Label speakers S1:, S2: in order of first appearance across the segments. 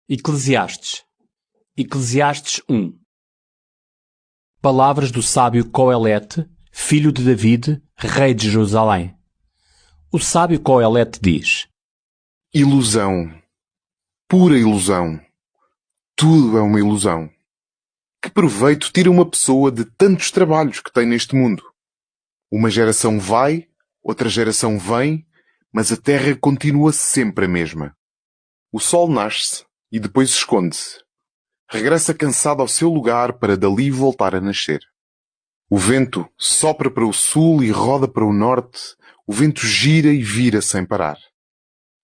S1: Eclesiastes. Eclesiastes 1. Palavras do sábio Coelete, filho de David, rei de Jerusalém. O sábio Coelete diz:
S2: Ilusão. Pura ilusão. Tudo é uma ilusão. Que proveito tira uma pessoa de tantos trabalhos que tem neste mundo? Uma geração vai, outra geração vem, mas a terra continua sempre a mesma. O sol nasce e depois esconde-se. Regressa cansado ao seu lugar para dali voltar a nascer. O vento sopra para o sul e roda para o norte. O vento gira e vira sem parar.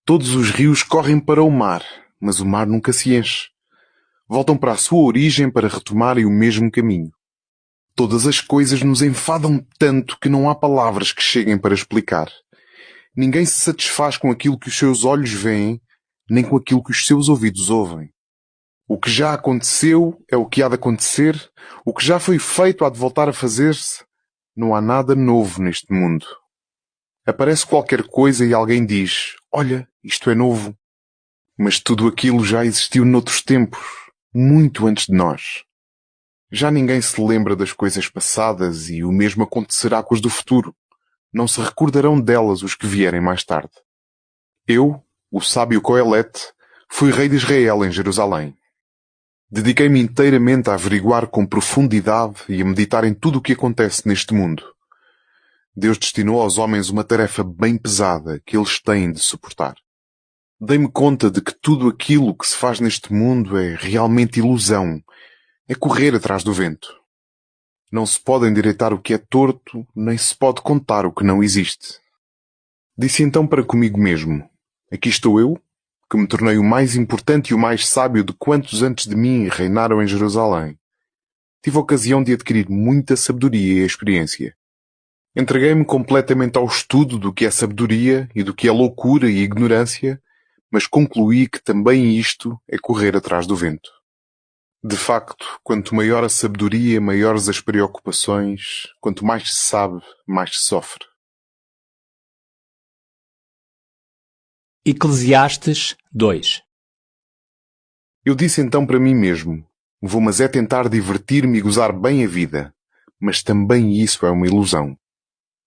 S2: Todos os rios correm para o mar, mas o mar nunca se enche. Voltam para a sua origem para retomarem o mesmo caminho. Todas as coisas nos enfadam tanto que não há palavras que cheguem para explicar. Ninguém se satisfaz com aquilo que os seus olhos veem, nem com aquilo que os seus ouvidos ouvem. O que já aconteceu é o que há de acontecer, o que já foi feito há de voltar a fazer-se. Não há nada novo neste mundo. Aparece qualquer coisa e alguém diz: olha, isto é novo. Mas tudo aquilo já existiu noutros tempos, muito antes de nós. Já ninguém se lembra das coisas passadas e o mesmo acontecerá com as do futuro. Não se recordarão delas os que vierem mais tarde. Eu, o sábio Coelete, fui rei de Israel em Jerusalém. Dediquei-me inteiramente a averiguar com profundidade e a meditar em tudo o que acontece neste mundo. Deus destinou aos homens uma tarefa bem pesada que eles têm de suportar. Dei-me conta de que tudo aquilo que se faz neste mundo é realmente ilusão, é correr atrás do vento. Não se pode endireitar o que é torto, nem se pode contar o que não existe. Disse então para comigo mesmo: aqui estou eu, que me tornei o mais importante e o mais sábio de quantos antes de mim reinaram em Jerusalém. Tive a ocasião de adquirir muita sabedoria e experiência. Entreguei-me completamente ao estudo do que é sabedoria e do que é loucura e ignorância, mas concluí que também isto é correr atrás do vento. De facto, quanto maior a sabedoria, maiores as preocupações, quanto mais se sabe, mais se sofre.
S1: Eclesiastes 2.
S2: Eu disse então para mim mesmo: vou mas é tentar divertir-me e gozar bem a vida, mas também isso é uma ilusão.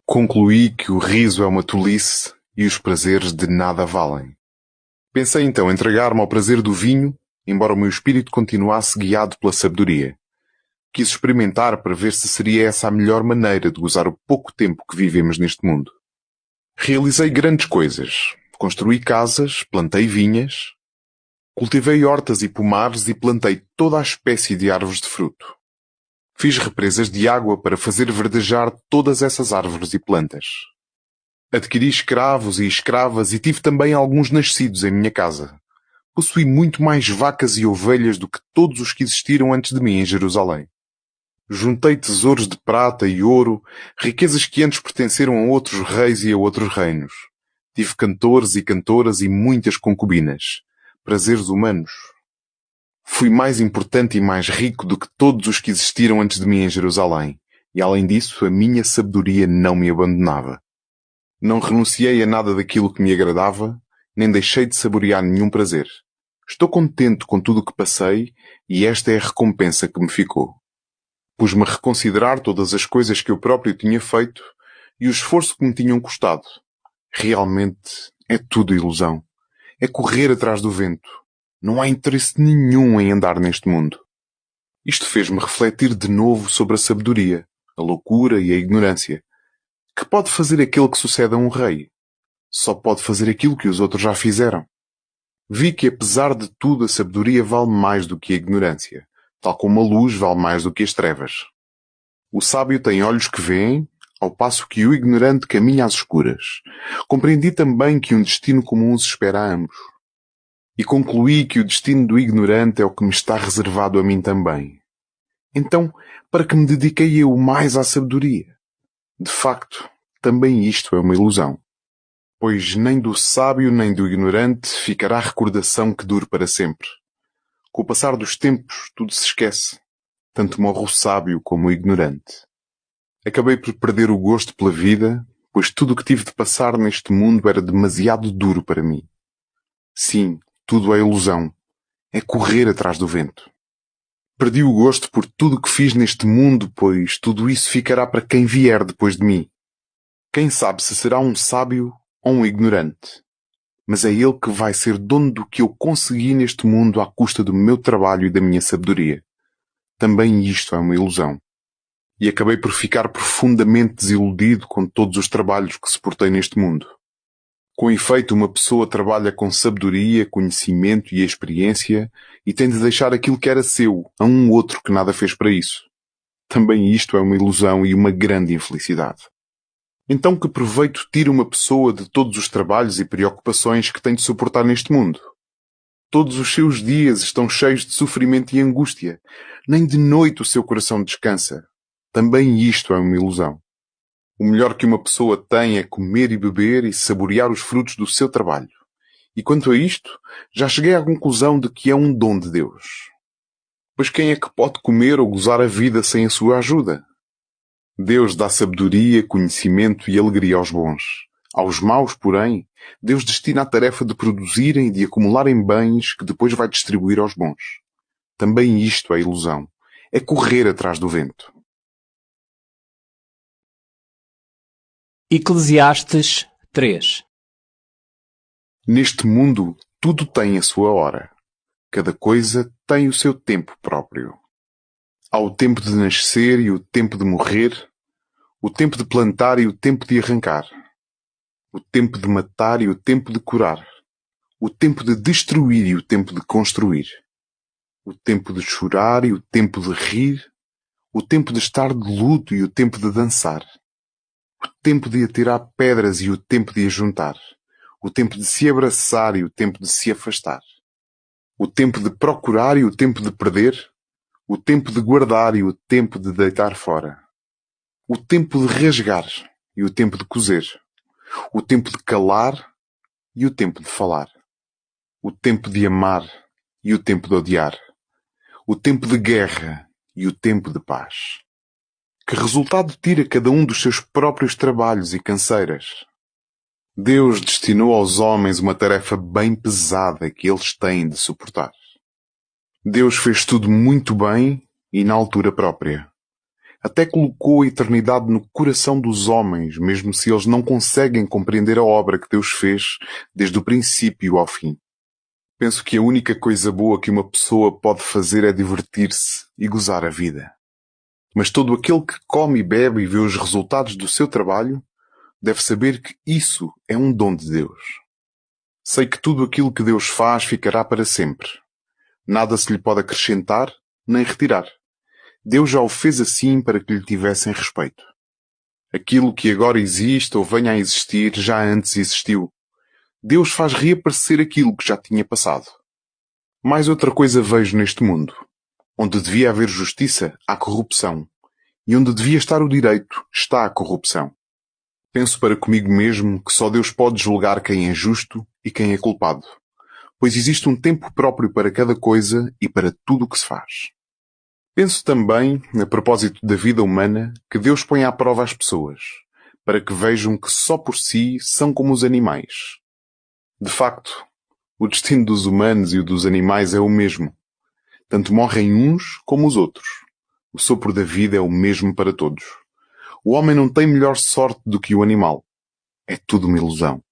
S2: Concluí que o riso é uma tolice e os prazeres de nada valem. Pensei então entregar-me ao prazer do vinho, embora o meu espírito continuasse guiado pela sabedoria. Quis experimentar para ver se seria essa a melhor maneira de gozar o pouco tempo que vivemos neste mundo. Realizei grandes coisas. Construí casas, plantei vinhas, cultivei hortas e pomares e plantei toda a espécie de árvores de fruto. Fiz represas de água para fazer verdejar todas essas árvores e plantas. Adquiri escravos e escravas e tive também alguns nascidos em minha casa. Possuí muito mais vacas e ovelhas do que todos os que existiram antes de mim em Jerusalém. Juntei tesouros de prata e ouro, riquezas que antes pertenceram a outros reis e a outros reinos. Tive cantores e cantoras e muitas concubinas. Prazeres humanos. Fui mais importante e mais rico do que todos os que existiram antes de mim em Jerusalém. E além disso, a minha sabedoria não me abandonava. Não renunciei a nada daquilo que me agradava, nem deixei de saborear nenhum prazer. Estou contente com tudo o que passei e esta é a recompensa que me ficou. Pus-me a reconsiderar todas as coisas que eu próprio tinha feito e o esforço que me tinham custado. Realmente é tudo ilusão. É correr atrás do vento. Não há interesse nenhum em andar neste mundo. Isto fez-me refletir de novo sobre a sabedoria, a loucura e a ignorância. Que pode fazer aquele que sucede a um rei? Só pode fazer aquilo que os outros já fizeram. Vi que, apesar de tudo, a sabedoria vale mais do que a ignorância, tal como a luz vale mais do que as trevas. O sábio tem olhos que veem, ao passo que o ignorante caminha às escuras. Compreendi também que um destino comum se espera a ambos. E concluí que o destino do ignorante é o que me está reservado a mim também. Então, para que me dediquei eu mais à sabedoria? De facto, também isto é uma ilusão. Pois nem do sábio nem do ignorante ficará recordação que dure para sempre. Com o passar dos tempos, tudo se esquece. Tanto morre o sábio como o ignorante. Acabei por perder o gosto pela vida, pois tudo o que tive de passar neste mundo era demasiado duro para mim. Sim, tudo é ilusão. é correr atrás do vento. Perdi o gosto por tudo o que fiz neste mundo, pois tudo isso ficará para quem vier depois de mim. Quem sabe se será um sábio ou um ignorante. Mas é ele que vai ser dono do que eu consegui neste mundo à custa do meu trabalho e da minha sabedoria. Também isto é uma ilusão. E acabei por ficar profundamente desiludido com todos os trabalhos que suportei neste mundo. Com efeito, uma pessoa trabalha com sabedoria, conhecimento e experiência e tem de deixar aquilo que era seu a um outro que nada fez para isso. Também isto é uma ilusão e uma grande infelicidade. Então que proveito tira uma pessoa de todos os trabalhos e preocupações que tem de suportar neste mundo? Todos os seus dias estão cheios de sofrimento e angústia. Nem de noite o seu coração descansa. Também isto é uma ilusão. O melhor que uma pessoa tem é comer e beber e saborear os frutos do seu trabalho. E quanto a isto, já cheguei à conclusão de que é um dom de Deus. Pois quem é que pode comer ou gozar a vida sem a sua ajuda? Deus dá sabedoria, conhecimento e alegria aos bons. Aos maus, porém, Deus destina a tarefa de produzirem e de acumularem bens que depois vai distribuir aos bons. Também isto é ilusão. É correr atrás do vento.
S1: Eclesiastes 3.
S2: Neste mundo, tudo tem a sua hora. Cada coisa tem o seu tempo próprio. Há o tempo de nascer e o tempo de morrer, o tempo de plantar e o tempo de arrancar, o tempo de matar e o tempo de curar, o tempo de destruir e o tempo de construir, o tempo de chorar e o tempo de rir, o tempo de estar de luto e o tempo de dançar, o tempo de atirar pedras e o tempo de ajuntar, o tempo de se abraçar e o tempo de se afastar, o tempo de procurar e o tempo de perder, o tempo de guardar e o tempo de deitar fora, o tempo de rasgar e o tempo de coser, o tempo de calar e o tempo de falar, o tempo de amar e o tempo de odiar, o tempo de guerra e o tempo de paz. Que resultado tira cada um dos seus próprios trabalhos e canseiras? Deus destinou aos homens uma tarefa bem pesada que eles têm de suportar. Deus fez tudo muito bem e na altura própria. Até colocou a eternidade no coração dos homens, mesmo se eles não conseguem compreender a obra que Deus fez desde o princípio ao fim. Penso que a única coisa boa que uma pessoa pode fazer é divertir-se e gozar a vida. Mas todo aquele que come e bebe e vê os resultados do seu trabalho deve saber que isso é um dom de Deus. Sei que tudo aquilo que Deus faz ficará para sempre. Nada se lhe pode acrescentar nem retirar. Deus já o fez assim para que lhe tivessem respeito. Aquilo que agora existe ou venha a existir já antes existiu. Deus faz reaparecer aquilo que já tinha passado. Mais outra coisa vejo neste mundo. Onde devia haver justiça, há corrupção. E onde devia estar o direito, está a corrupção. Penso para comigo mesmo que só Deus pode julgar quem é justo e quem é culpado. Pois existe um tempo próprio para cada coisa e para tudo o que se faz. Penso também, a propósito da vida humana, que Deus põe à prova as pessoas, para que vejam que só por si são como os animais. De facto, o destino dos humanos e o dos animais é o mesmo. Tanto morrem uns como os outros. O sopro da vida é o mesmo para todos. O homem não tem melhor sorte do que o animal. É tudo uma ilusão.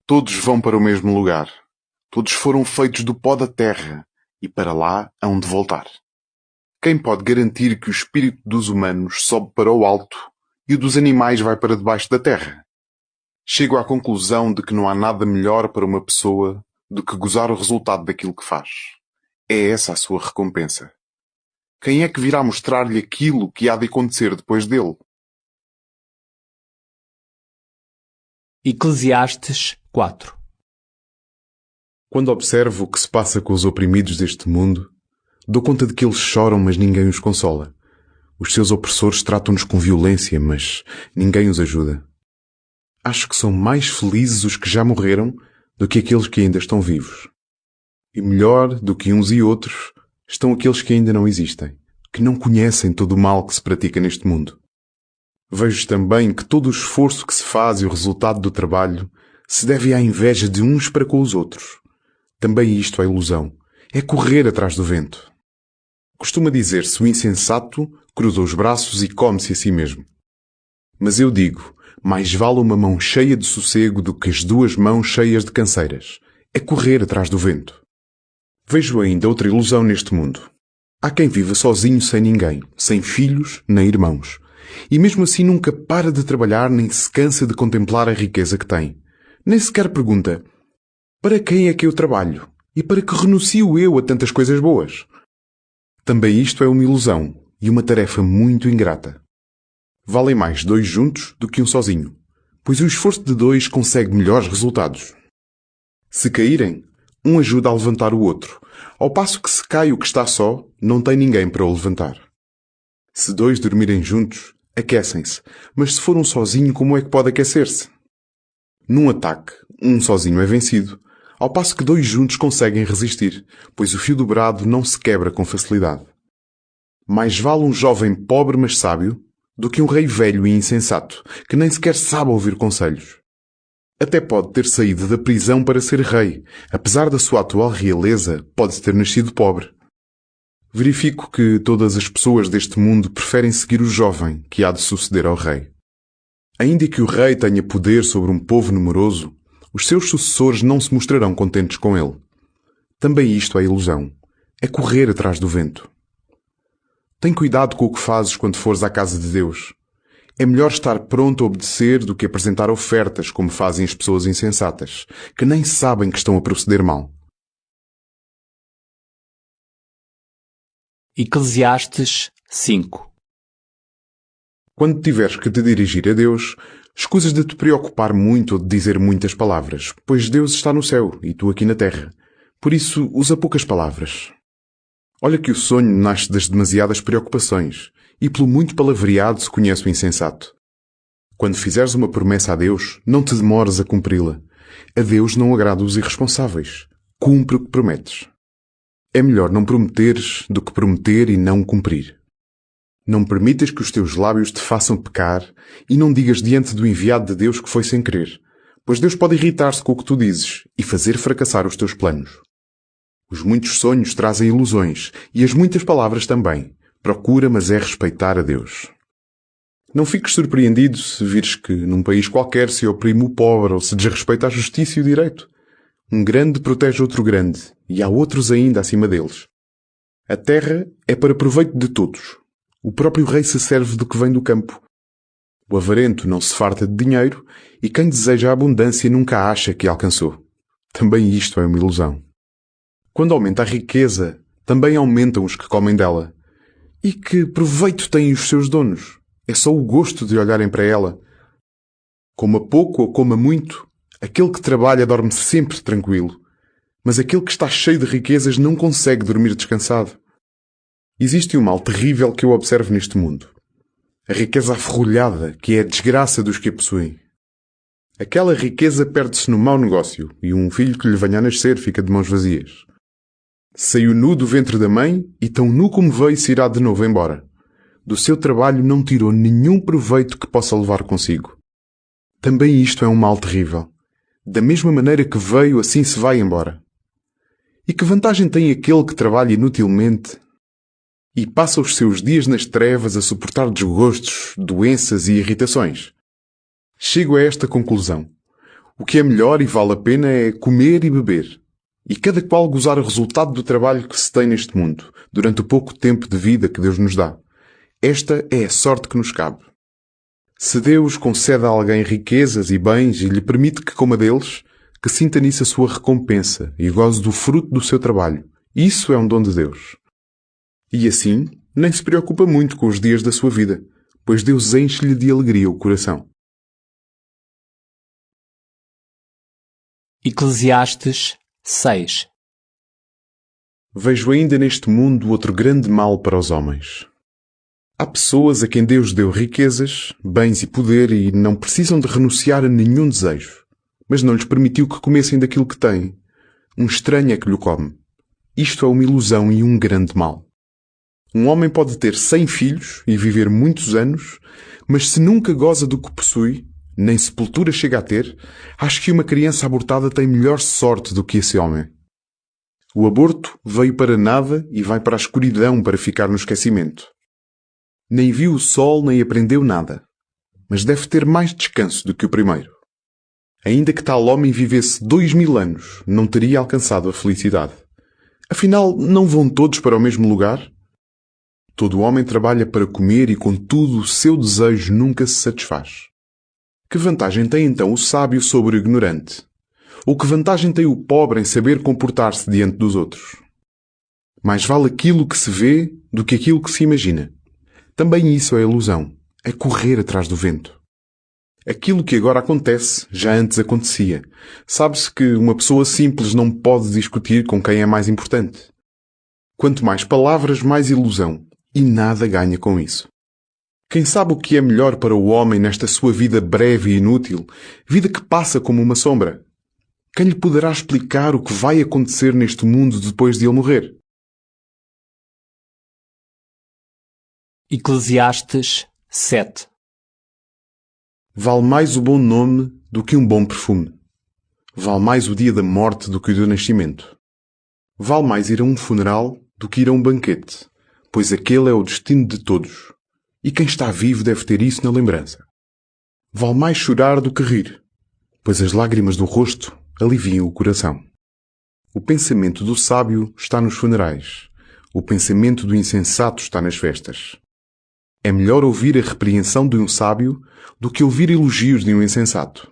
S2: Todos vão para o mesmo lugar. Todos foram feitos do pó da terra e para lá hão de voltar. Quem pode garantir que o espírito dos humanos sobe para o alto e o dos animais vai para debaixo da terra? Chego à conclusão de que não há nada melhor para uma pessoa do que gozar o resultado daquilo que faz. É essa a sua recompensa. Quem é que virá mostrar-lhe aquilo que há de acontecer depois dele?
S1: Eclesiastes 4.
S2: Quando observo o que se passa com os oprimidos deste mundo, dou conta de que eles choram, mas ninguém os consola. Os seus opressores tratam-nos com violência, mas ninguém os ajuda. Acho que são mais felizes os que já morreram do que aqueles que ainda estão vivos. E melhor do que uns e outros estão aqueles que ainda não existem, que não conhecem todo o mal que se pratica neste mundo. Vejo também que todo o esforço que se faz e o resultado do trabalho se deve à inveja de uns para com os outros. Também isto é ilusão,
S3: é correr atrás do vento. Costuma dizer-se: o insensato cruza os braços e come-se a si mesmo. Mas eu digo, mais vale uma mão cheia de sossego do que as duas mãos cheias de canseiras. É correr atrás do vento. Vejo ainda outra ilusão neste mundo. Há quem viva sozinho sem ninguém, sem filhos nem irmãos. E mesmo assim nunca para de trabalhar nem se cansa de contemplar a riqueza que tem. Nem sequer pergunta: para quem é que eu trabalho? E para que renuncio eu a tantas coisas boas? Também isto é uma ilusão e uma tarefa muito ingrata. Valem mais 2 juntos do que um sozinho, pois o esforço de 2 consegue melhores resultados. Se caírem, um ajuda a levantar o outro, ao passo que se cai o que está só, não tem ninguém para o levantar. Se 2 dormirem juntos, aquecem-se, mas se for um sozinho, como é que pode aquecer-se? Num ataque, um sozinho é vencido, ao passo que 2 juntos conseguem resistir, pois o fio dobrado não se quebra com facilidade. Mais vale um jovem pobre mas sábio do que um rei velho e insensato, que nem sequer sabe ouvir conselhos. Até pode ter saído da prisão para ser rei, apesar da sua atual realeza, pode ter nascido pobre. Verifico que todas as pessoas deste mundo preferem seguir o jovem que há de suceder ao rei. Ainda que o rei tenha poder sobre um povo numeroso, os seus sucessores não se mostrarão contentes com ele. Também isto é ilusão. É correr atrás do vento. Tem cuidado com o que fazes quando fores à casa de Deus. É melhor estar pronto a obedecer do que apresentar ofertas como fazem as pessoas insensatas, que nem sabem que estão a proceder mal.
S1: Eclesiastes 5.
S3: Quando tiveres que te dirigir a Deus, escusas de te preocupar muito ou de dizer muitas palavras, pois Deus está no céu e tu aqui na terra. Por isso, usa poucas palavras. Olha que o sonho nasce das demasiadas preocupações, e pelo muito palavreado se conhece o insensato. Quando fizeres uma promessa a Deus, não te demores a cumpri-la. A Deus não agrada os irresponsáveis. Cumpre o que prometes. É melhor não prometeres do que prometer e não cumprir. Não permitas que os teus lábios te façam pecar e não digas diante do enviado de Deus que foi sem querer, pois Deus pode irritar-se com o que tu dizes e fazer fracassar os teus planos. Os muitos sonhos trazem ilusões e as muitas palavras também. Procura, mas é respeitar a Deus. Não fiques surpreendido se vires que num país qualquer se oprime o pobre ou se desrespeita a justiça e o direito. Um grande protege outro grande e há outros ainda acima deles. A terra é para proveito de todos. O próprio rei se serve do que vem do campo. O avarento não se farta de dinheiro e quem deseja a abundância nunca acha que alcançou. Também isto é uma ilusão. Quando aumenta a riqueza, também aumentam os que comem dela. E que proveito têm os seus donos? É só o gosto de olharem para ela. Coma pouco ou coma muito, aquele que trabalha dorme sempre tranquilo. Mas aquele que está cheio de riquezas não consegue dormir descansado. Existe um mal terrível que eu observo neste mundo. A riqueza aferrolhada, que é a desgraça dos que a possuem. Aquela riqueza perde-se no mau negócio e um filho que lhe venha a nascer fica de mãos vazias. Saiu nu do ventre da mãe e tão nu como veio se irá de novo embora. Do seu trabalho não tirou nenhum proveito que possa levar consigo. Também isto é um mal terrível. Da mesma maneira que veio, assim se vai embora. E que vantagem tem aquele que trabalha inutilmente e passa os seus dias nas trevas a suportar desgostos, doenças e irritações? Chego a esta conclusão. O que é melhor e vale a pena é comer e beber. E cada qual gozar o resultado do trabalho que se tem neste mundo, durante o pouco tempo de vida que Deus nos dá. Esta é a sorte que nos cabe. Se Deus concede a alguém riquezas e bens e lhe permite que coma deles, que sinta nisso a sua recompensa e goze do fruto do seu trabalho. Isso é um dom de Deus. E assim, nem se preocupa muito com os dias da sua vida, pois Deus enche-lhe de alegria o coração.
S1: Eclesiastes 6.
S3: Vejo ainda neste mundo outro grande mal para os homens. Há pessoas a quem Deus deu riquezas, bens e poder e não precisam de renunciar a nenhum desejo, mas não lhes permitiu que comessem daquilo que têm. Um estranho é que lhe come. Isto é uma ilusão e um grande mal. Um homem pode ter 100 filhos e viver muitos anos, mas se nunca goza do que possui, nem sepultura chega a ter, acho que uma criança abortada tem melhor sorte do que esse homem. O aborto veio para nada e vai para a escuridão para ficar no esquecimento. Nem viu o sol nem aprendeu nada, mas deve ter mais descanso do que o primeiro. Ainda que tal homem vivesse 2000 anos, não teria alcançado a felicidade. Afinal, não vão todos para o mesmo lugar? Todo homem trabalha para comer e, contudo, o seu desejo nunca se satisfaz. Que vantagem tem então o sábio sobre o ignorante? Ou que vantagem tem o pobre em saber comportar-se diante dos outros? Mais vale aquilo que se vê do que aquilo que se imagina. Também isso é ilusão, é correr atrás do vento. Aquilo que agora acontece já antes acontecia. Sabe-se que uma pessoa simples não pode discutir com quem é mais importante. Quanto mais palavras, mais ilusão. E nada ganha com isso. Quem sabe o que é melhor para o homem nesta sua vida breve e inútil, vida que passa como uma sombra? Quem lhe poderá explicar o que vai acontecer neste mundo depois de ele morrer?
S1: Eclesiastes 7.
S3: Vale mais o bom nome do que um bom perfume. Vale mais o dia da morte do que o do nascimento. Vale mais ir a um funeral do que ir a um banquete, pois aquele é o destino de todos. E quem está vivo deve ter isso na lembrança. Vale mais chorar do que rir, pois as lágrimas do rosto aliviam o coração. O pensamento do sábio está nos funerais. O pensamento do insensato está nas festas. É melhor ouvir a repreensão de um sábio do que ouvir elogios de um insensato.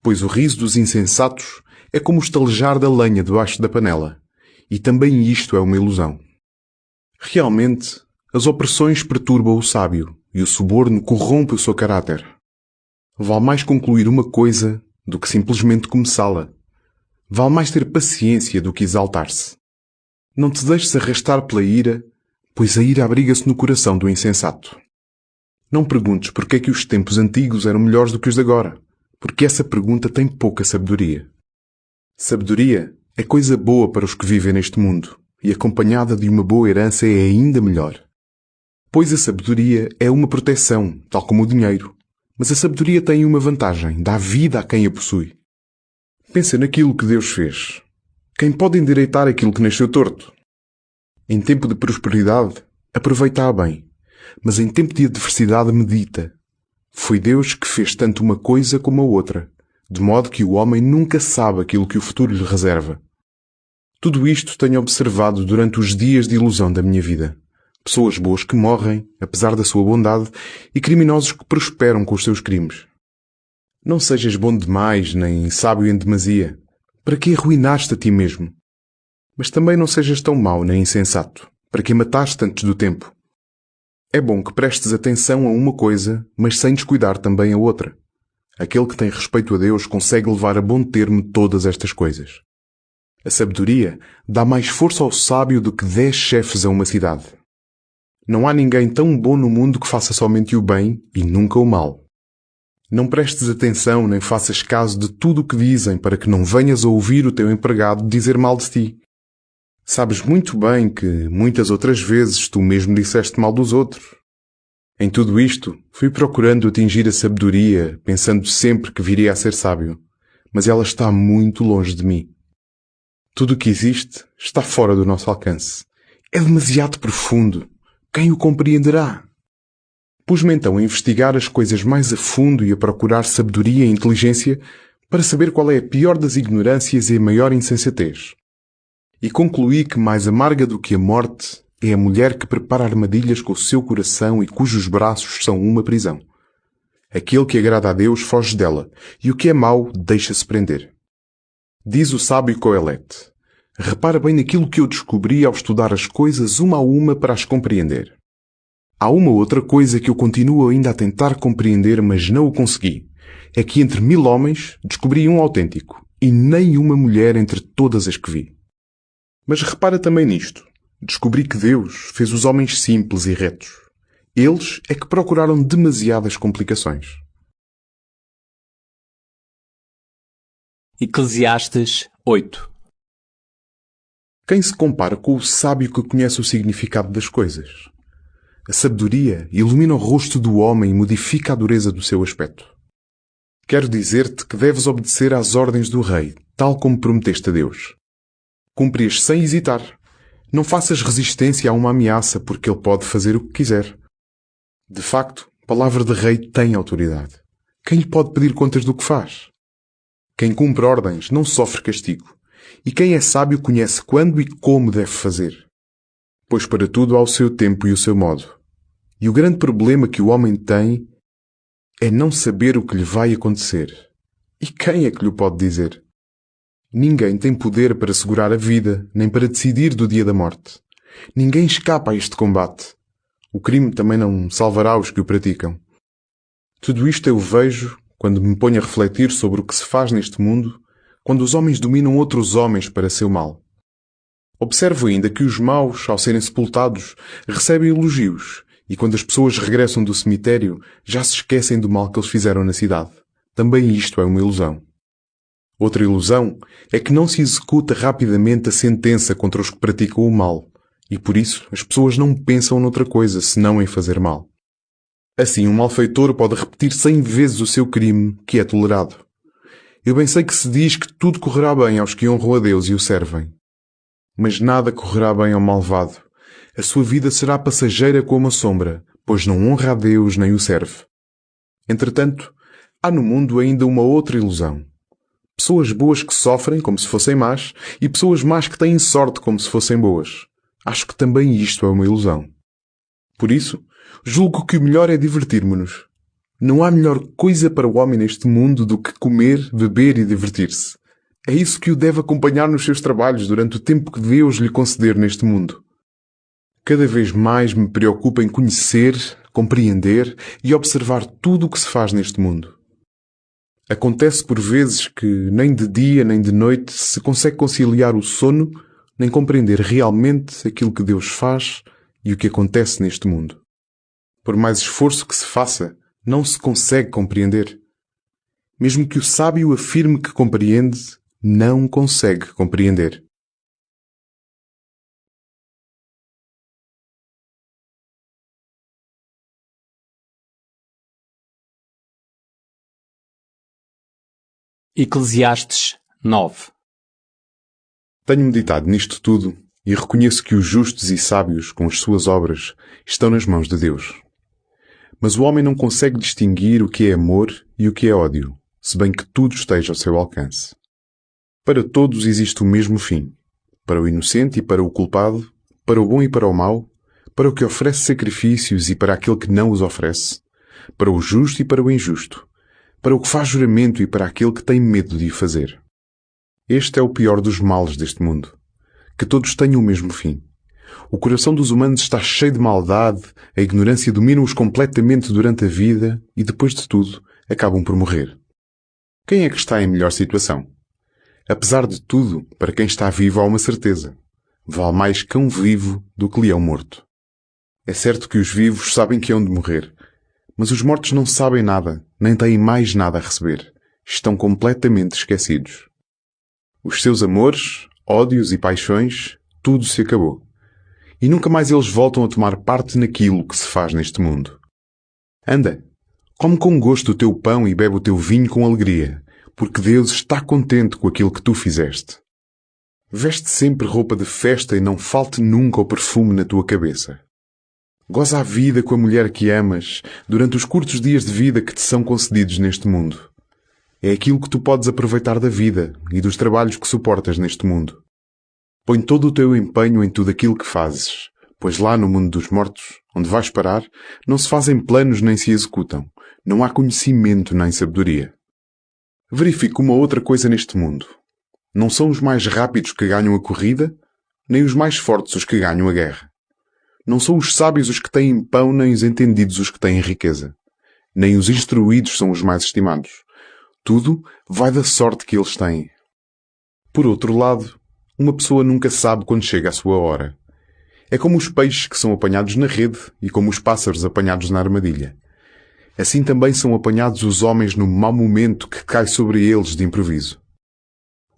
S3: Pois o riso dos insensatos é como o estalejar da lenha debaixo da panela. E também isto é uma ilusão. Realmente, as opressões perturbam o sábio e o suborno corrompe o seu caráter. Vale mais concluir uma coisa do que simplesmente começá-la. Vale mais ter paciência do que exaltar-se. Não te deixes arrastar pela ira, pois a ira abriga-se no coração do insensato. Não perguntes porque é que os tempos antigos eram melhores do que os de agora, porque essa pergunta tem pouca sabedoria. Sabedoria é coisa boa para os que vivem neste mundo, e acompanhada de uma boa herança é ainda melhor. Pois a sabedoria é uma proteção, tal como o dinheiro. Mas a sabedoria tem uma vantagem, dá vida a quem a possui. Pensa naquilo que Deus fez. Quem pode endireitar aquilo que nasceu torto? Em tempo de prosperidade, aproveita-a bem. Mas em tempo de adversidade, medita. Foi Deus que fez tanto uma coisa como a outra, de modo que o homem nunca sabe aquilo que o futuro lhe reserva. Tudo isto tenho observado durante os dias de ilusão da minha vida. Pessoas boas que morrem, apesar da sua bondade, e criminosos que prosperam com os seus crimes. Não sejas bom demais, nem sábio em demasia. Para que arruinaste a ti mesmo? Mas também não sejas tão mau nem insensato. Para que mataste antes do tempo? É bom que prestes atenção a uma coisa, mas sem descuidar também a outra. Aquele que tem respeito a Deus consegue levar a bom termo todas estas coisas. A sabedoria dá mais força ao sábio do que 10 chefes a uma cidade. Não há ninguém tão bom no mundo que faça somente o bem e nunca o mal. Não prestes atenção nem faças caso de tudo o que dizem para que não venhas a ouvir o teu empregado dizer mal de ti. Sabes muito bem que muitas outras vezes tu mesmo disseste mal dos outros. Em tudo isto, fui procurando atingir a sabedoria, pensando sempre que viria a ser sábio, mas ela está muito longe de mim. Tudo o que existe está fora do nosso alcance. É demasiado profundo. Quem o compreenderá? Pus-me então a investigar as coisas mais a fundo e a procurar sabedoria e inteligência para saber qual é a pior das ignorâncias e a maior insensatez. E concluí que mais amarga do que a morte é a mulher que prepara armadilhas com o seu coração e cujos braços são uma prisão. Aquele que agrada a Deus foge dela, e o que é mau deixa-se prender. Diz o sábio Coelete: repara bem naquilo que eu descobri ao estudar as coisas uma a uma para as compreender. Há uma outra coisa que eu continuo ainda a tentar compreender, mas não o consegui. É que entre 1000 homens descobri um autêntico, e nem uma mulher entre todas as que vi. Mas repara também nisto. Descobri que Deus fez os homens simples e retos. Eles é que procuraram demasiadas complicações.
S1: Eclesiastes 8.
S3: Quem se compara com o sábio que conhece o significado das coisas? A sabedoria ilumina o rosto do homem e modifica a dureza do seu aspecto. Quero dizer-te que deves obedecer às ordens do rei, tal como prometeste a Deus. Cumpre-as sem hesitar. Não faças resistência a uma ameaça, porque ele pode fazer o que quiser. De facto, a palavra de rei tem autoridade. Quem lhe pode pedir contas do que faz? Quem cumpre ordens não sofre castigo. E quem é sábio conhece quando e como deve fazer. Pois para tudo há o seu tempo e o seu modo. E o grande problema que o homem tem é não saber o que lhe vai acontecer. E quem é que lhe pode dizer? Ninguém tem poder para segurar a vida, nem para decidir do dia da morte. Ninguém escapa a este combate. O crime também não salvará os que o praticam. Tudo isto eu vejo quando me ponho a refletir sobre o que se faz neste mundo, quando os homens dominam outros homens para seu mal. Observo ainda que os maus, ao serem sepultados, recebem elogios, e quando as pessoas regressam do cemitério, já se esquecem do mal que eles fizeram na cidade. Também isto é uma ilusão. Outra ilusão é que não se executa rapidamente a sentença contra os que praticam o mal, e por isso as pessoas não pensam noutra coisa senão em fazer mal. Assim, um malfeitor pode repetir 100 vezes o seu crime, que é tolerado. Eu bem sei que se diz que tudo correrá bem aos que honram a Deus e o servem. Mas nada correrá bem ao malvado. A sua vida será passageira como a sombra, pois não honra a Deus nem o serve. Entretanto, há no mundo ainda uma outra ilusão. Pessoas boas que sofrem como se fossem más e pessoas más que têm sorte como se fossem boas. Acho que também isto é uma ilusão. Por isso, julgo que o melhor é divertirmos-nos. Não há melhor coisa para o homem neste mundo do que comer, beber e divertir-se. É isso que o deve acompanhar nos seus trabalhos durante o tempo que Deus lhe conceder neste mundo. Cada vez mais me preocupo em conhecer, compreender e observar tudo o que se faz neste mundo. Acontece por vezes que nem de dia nem de noite se consegue conciliar o sono, nem compreender realmente aquilo que Deus faz e o que acontece neste mundo. Por mais esforço que se faça, não se consegue compreender. Mesmo que o sábio afirme que compreende, não consegue compreender.
S1: Eclesiastes 9.
S3: Tenho meditado nisto tudo e reconheço que os justos e sábios, com as suas obras, estão nas mãos de Deus. Mas o homem não consegue distinguir o que é amor e o que é ódio, se bem que tudo esteja ao seu alcance. Para todos existe o mesmo fim. Para o inocente e para o culpado, para o bom e para o mau, para o que oferece sacrifícios e para aquele que não os oferece, para o justo e para o injusto, para o que faz juramento e para aquele que tem medo de o fazer. Este é o pior dos males deste mundo. Que todos tenham o mesmo fim. O coração dos humanos está cheio de maldade, a ignorância domina-os completamente durante a vida e, depois de tudo, acabam por morrer. Quem é que está em melhor situação? Apesar de tudo, para quem está vivo há uma certeza. Vale mais cão vivo do que leão morto. É certo que os vivos sabem que hão de morrer, mas os mortos não sabem nada, nem têm mais nada a receber. Estão completamente esquecidos. Os seus amores, ódios e paixões, tudo se acabou. E nunca mais eles voltam a tomar parte naquilo que se faz neste mundo. Anda, come com gosto o teu pão e bebe o teu vinho com alegria, porque Deus está contente com aquilo que tu fizeste. Veste sempre roupa de festa e não falte nunca o perfume na tua cabeça. Goza a vida com a mulher que amas durante os curtos dias de vida que te são concedidos neste mundo. É aquilo que tu podes aproveitar da vida e dos trabalhos que suportas neste mundo. Põe todo o teu empenho em tudo aquilo que fazes, pois lá no mundo dos mortos, onde vais parar, não se fazem planos nem se executam. Não há conhecimento nem sabedoria. Verifico uma outra coisa neste mundo. Não são os mais rápidos que ganham a corrida, nem os mais fortes os que ganham a guerra. Não são os sábios os que têm pão, nem os entendidos os que têm riqueza. Nem os instruídos são os mais estimados. Tudo vai da sorte que eles têm. Por outro lado, uma pessoa nunca sabe quando chega a sua hora. É como os peixes que são apanhados na rede e como os pássaros apanhados na armadilha. Assim também são apanhados os homens no mau momento que cai sobre eles de improviso.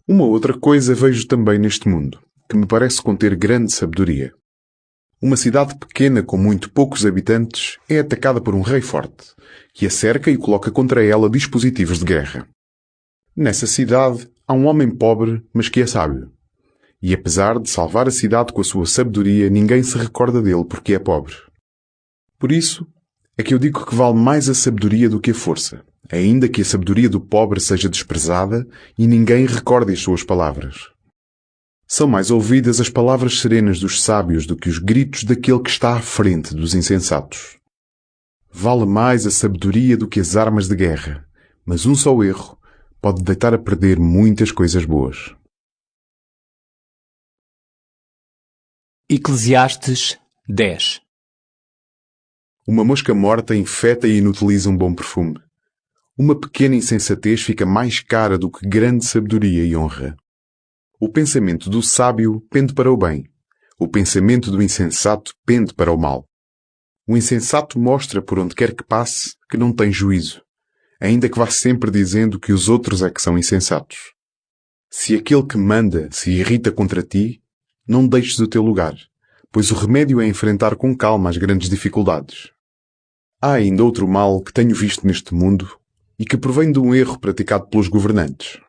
S3: Uma outra coisa vejo também neste mundo, que me parece conter grande sabedoria. Uma cidade pequena com muito poucos habitantes é atacada por um rei forte, que a cerca e coloca contra ela dispositivos de guerra. Nessa cidade há um homem pobre, mas que é sábio. E apesar de salvar a cidade com a sua sabedoria, ninguém se recorda dele porque é pobre. Por isso, é que eu digo que vale mais a sabedoria do que a força, ainda que a sabedoria do pobre seja desprezada e ninguém recorde as suas palavras. São mais ouvidas as palavras serenas dos sábios do que os gritos daquele que está à frente dos insensatos. Vale mais a sabedoria do que as armas de guerra, mas um só erro pode deitar a perder muitas coisas boas.
S1: Eclesiastes 10.
S3: Uma mosca morta infeta e inutiliza um bom perfume. Uma pequena insensatez fica mais cara do que grande sabedoria e honra. O pensamento do sábio pende para o bem. O pensamento do insensato pende para o mal. O insensato mostra por onde quer que passe que não tem juízo, ainda que vá sempre dizendo que os outros é que são insensatos. Se aquele que manda se irrita contra ti, não deixes o teu lugar, pois o remédio é enfrentar com calma as grandes dificuldades. Há ainda outro mal que tenho visto neste mundo e que provém de um erro praticado pelos governantes.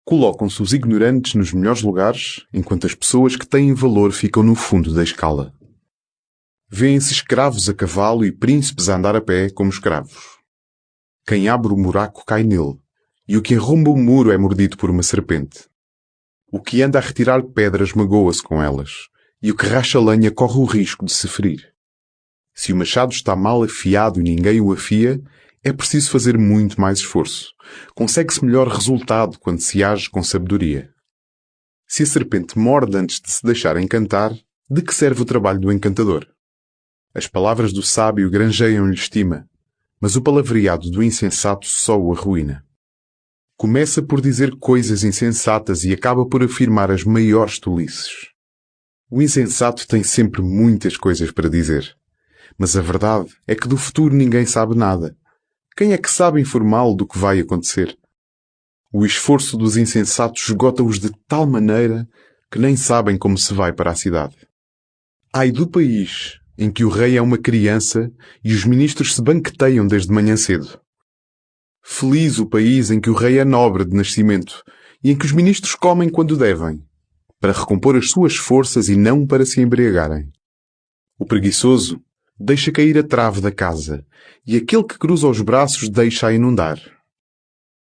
S3: Colocam-se os ignorantes nos melhores lugares, enquanto as pessoas que têm valor ficam no fundo da escala. Vêem-se escravos a cavalo e príncipes a andar a pé como escravos. Quem abre o buraco cai nele, e o que arromba o muro é mordido por uma serpente. O que anda a retirar pedras magoa-se com elas, e o que racha lenha corre o risco de se ferir. Se o machado está mal afiado e ninguém o afia, é preciso fazer muito mais esforço. Consegue-se melhor resultado quando se age com sabedoria. Se a serpente morde antes de se deixar encantar, de que serve o trabalho do encantador? As palavras do sábio granjeiam-lhe estima, mas o palavreado do insensato só o arruína. Começa por dizer coisas insensatas e acaba por afirmar as maiores tolices. O insensato tem sempre muitas coisas para dizer, mas a verdade é que do futuro ninguém sabe nada. Quem é que sabe informá-lo do que vai acontecer? O esforço dos insensatos esgota-os de tal maneira que nem sabem como se vai para a cidade. Ai do país em que o rei é uma criança e os ministros se banqueteiam desde manhã cedo. Feliz o país em que o rei é nobre de nascimento e em que os ministros comem quando devem, para recompor as suas forças e não para se embriagarem. O preguiçoso deixa cair a trave da casa e aquele que cruza os braços deixa-a inundar.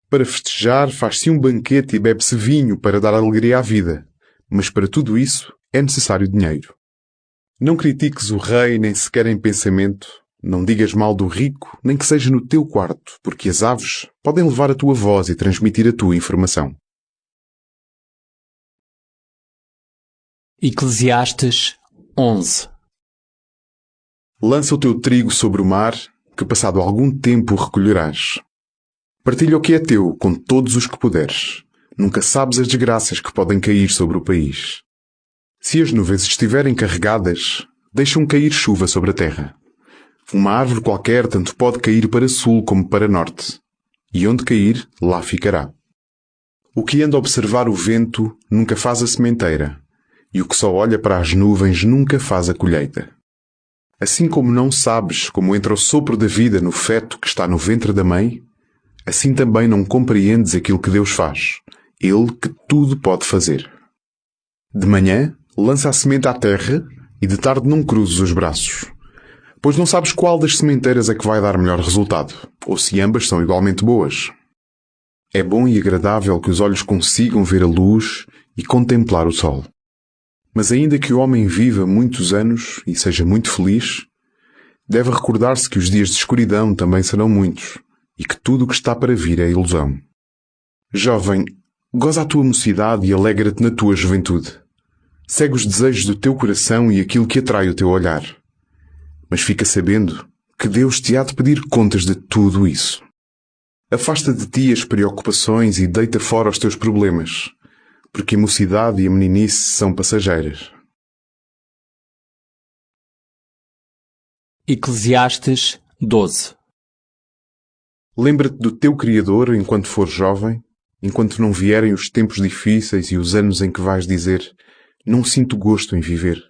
S3: Para festejar faz-se um banquete e bebe-se vinho para dar alegria à vida, mas para tudo isso é necessário dinheiro. Não critiques o rei nem sequer em pensamento, não digas mal do rico, nem que seja no teu quarto, porque as aves podem levar a tua voz e transmitir a tua informação.
S1: Eclesiastes 11.
S3: Lança o teu trigo sobre o mar, que passado algum tempo o recolherás. Partilha o que é teu com todos os que puderes. Nunca sabes as desgraças que podem cair sobre o país. Se as nuvens estiverem carregadas, deixam cair chuva sobre a terra. Uma árvore qualquer tanto pode cair para sul como para norte. E onde cair, lá ficará. O que anda a observar o vento nunca faz a sementeira. E o que só olha para as nuvens nunca faz a colheita. Assim como não sabes como entra o sopro da vida no feto que está no ventre da mãe, assim também não compreendes aquilo que Deus faz, Ele que tudo pode fazer. De manhã, lança a semente à terra e de tarde não cruzes os braços, pois não sabes qual das sementeiras é que vai dar melhor resultado, ou se ambas são igualmente boas. É bom e agradável que os olhos consigam ver a luz e contemplar o sol. Mas ainda que o homem viva muitos anos e seja muito feliz, deve recordar-se que os dias de escuridão também serão muitos e que tudo o que está para vir é ilusão. Jovem, goza a tua mocidade e alegra-te na tua juventude. Segue os desejos do teu coração e aquilo que atrai o teu olhar. Mas fica sabendo que Deus te há de pedir contas de tudo isso. Afasta de ti as preocupações e deita fora os teus problemas, porque a mocidade e a meninice são passageiras.
S1: Eclesiastes 12.
S3: Lembra-te do teu Criador enquanto fores jovem, enquanto não vierem os tempos difíceis e os anos em que vais dizer: não sinto gosto em viver.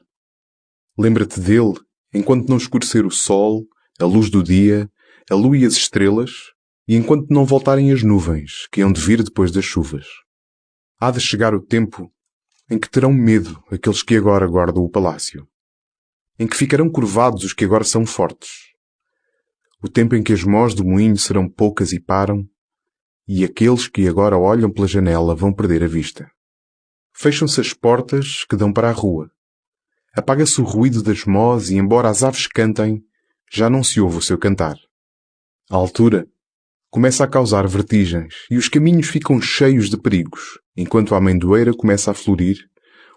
S3: Lembra-te dele enquanto não escurecer o sol, a luz do dia, a lua e as estrelas, e enquanto não voltarem as nuvens que hão de vir depois das chuvas. Há de chegar o tempo em que terão medo aqueles que agora guardam o palácio, em que ficarão curvados os que agora são fortes, o tempo em que as mós do moinho serão poucas e param, e aqueles que agora olham pela janela vão perder a vista. Fecham-se as portas que dão para a rua. Apaga-se o ruído das mós e, embora as aves cantem, já não se ouve o seu cantar. A altura começa a causar vertigens e os caminhos ficam cheios de perigos, enquanto a amendoeira começa a florir,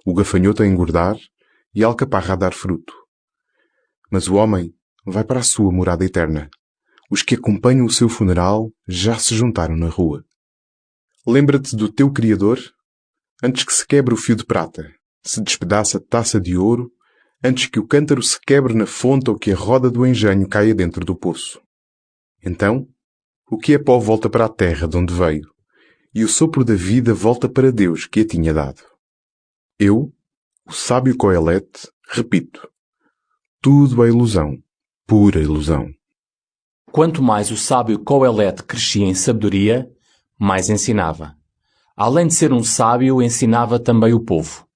S3: o gafanhoto a engordar e a alcaparra a dar fruto. Mas o homem vai para a sua morada eterna. Os que acompanham o seu funeral já se juntaram na rua. Lembra-te do teu Criador antes que se quebre o fio de prata, se despedaça a taça de ouro, antes que o cântaro se quebre na fonte ou que a roda do engenho caia dentro do poço. Então, o que é pó volta para a terra de onde veio, e o sopro da vida volta para Deus que a tinha dado. Eu, o sábio Coelete, repito, tudo é ilusão, pura ilusão.
S1: Quanto mais o sábio Coelete crescia em sabedoria, mais ensinava. Além de ser um sábio, ensinava também o povo.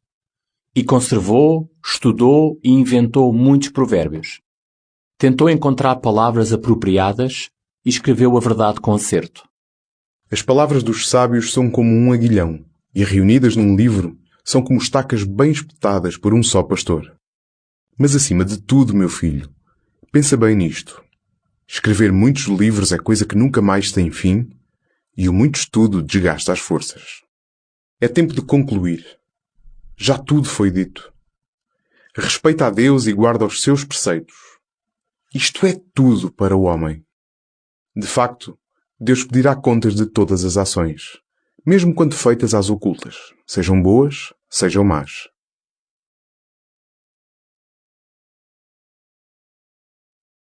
S1: E conservou, estudou e inventou muitos provérbios. Tentou encontrar palavras apropriadas e escreveu a verdade com acerto.
S3: As palavras dos sábios são como um aguilhão, e reunidas num livro são como estacas bem espetadas por um só pastor. Mas acima de tudo, meu filho, pensa bem nisto. Escrever muitos livros é coisa que nunca mais tem fim, e o muito estudo desgasta as forças. É tempo de concluir. Já tudo foi dito. Respeita a Deus e guarda os seus preceitos. Isto é tudo para o homem. De facto, Deus pedirá contas de todas as ações, mesmo quando feitas às ocultas, sejam boas, sejam más.